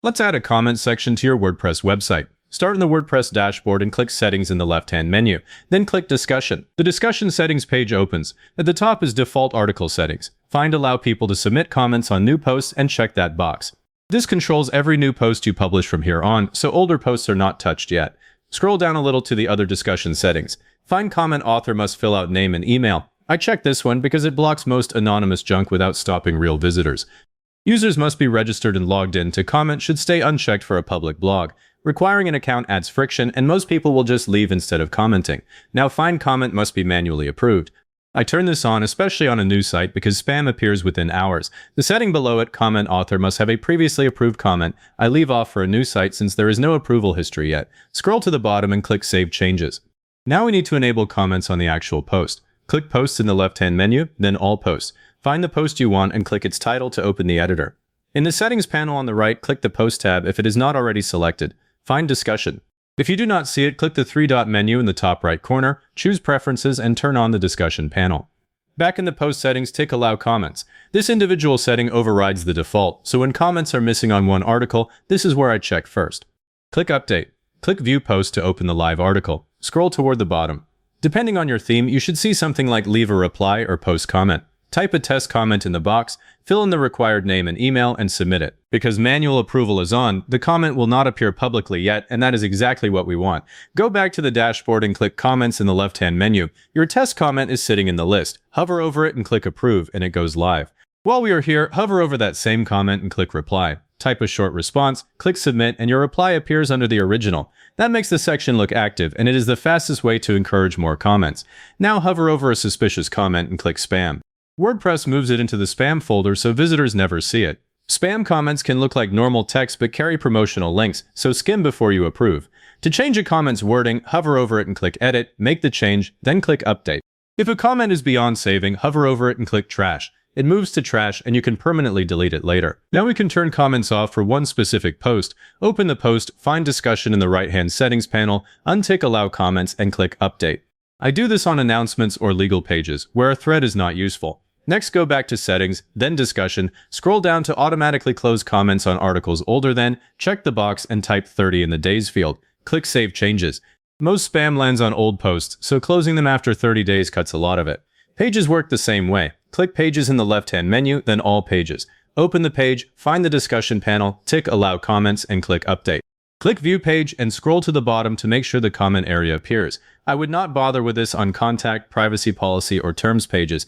Let's add a comment section to your WordPress website. Start in the WordPress dashboard and click Settings in the left-hand menu. Then click Discussion. The Discussion Settings page opens. At the top is Default Article Settings. Find Allow people to submit comments on new posts and check that box. This controls every new post you publish from here on, so older posts are not touched yet. Scroll down a little to the other discussion settings. Find Comment Author must fill out name and email. I checked this one because it blocks most anonymous junk without stopping real visitors. Users must be registered and logged in to comment should stay unchecked for a public blog. Requiring an account adds friction, and most people will just leave instead of commenting. Now find comment must be manually approved. I turn this on especially on a new site because spam appears within hours. The setting below it, comment author must have a previously approved comment, I leave off for a new site since there is no approval history yet. Scroll to the bottom and click Save Changes. Now we need to enable comments on the actual post. Click Posts in the left-hand menu, then All Posts. Find the post you want and click its title to open the editor. In the Settings panel on the right, click the Post tab if it is not already selected. Find Discussion. If you do not see it, click the three-dot menu in the top right corner, choose Preferences, and turn on the Discussion panel. Back in the Post settings, tick Allow Comments. This individual setting overrides the default, so when comments are missing on one article, this is where I check first. Click Update. Click View Post to open the live article. Scroll toward the bottom. Depending on your theme, you should see something like Leave a Reply or Post Comment. Type a test comment in the box, fill in the required name and email, and submit it. Because manual approval is on, the comment will not appear publicly yet, and that is exactly what we want. Go back to the dashboard and click Comments in the left-hand menu. Your test comment is sitting in the list. Hover over it and click Approve, and it goes live. While we are here, hover over that same comment and click Reply. Type a short response, click Submit, and your reply appears under the original. That makes the section look active, and it is the fastest way to encourage more comments. Now hover over a suspicious comment and click Spam. WordPress moves it into the spam folder so visitors never see it. Spam comments can look like normal text but carry promotional links, so skim before you approve. To change a comment's wording, hover over it and click Edit, make the change, then click Update. If a comment is beyond saving, hover over it and click Trash. It moves to trash and you can permanently delete it later. Now we can turn comments off for one specific post. Open the post, find Discussion in the right-hand settings panel, untick Allow Comments, and click Update. I do this on announcements or legal pages, where a thread is not useful. Next, go back to Settings, then Discussion, scroll down to automatically close comments on articles older than, check the box and type 30 in the days field. Click Save Changes. Most spam lands on old posts, so closing them after 30 days cuts a lot of it. Pages work the same way. Click Pages in the left-hand menu, then All Pages. Open the page, find the Discussion panel, tick Allow Comments, and click Update. Click View Page and scroll to the bottom to make sure the comment area appears. I would not bother with this on Contact, Privacy Policy, or Terms pages.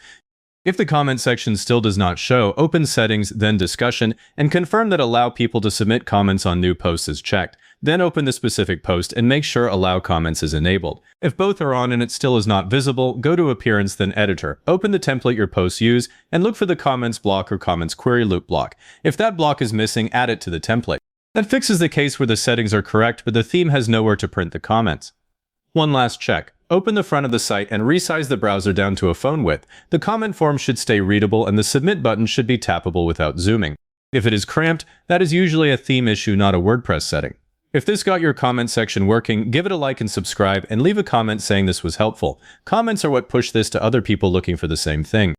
If the comment section still does not show, open Settings, then Discussion, and confirm that Allow people to submit comments on new posts is checked. Then open the specific post and make sure Allow Comments is enabled. If both are on and it still is not visible, go to Appearance, then Editor. Open the template your posts use, and look for the Comments block or Comments query loop block. If that block is missing, add it to the template. That fixes the case where the settings are correct but the theme has nowhere to print the comments. One last check. Open the front of the site and resize the browser down to a phone width. The comment form should stay readable and the Submit button should be tappable without zooming. If it is cramped, that is usually a theme issue, not a WordPress setting. If this got your comment section working, give it a like and subscribe, and leave a comment saying this was helpful. Comments are what push this to other people looking for the same thing.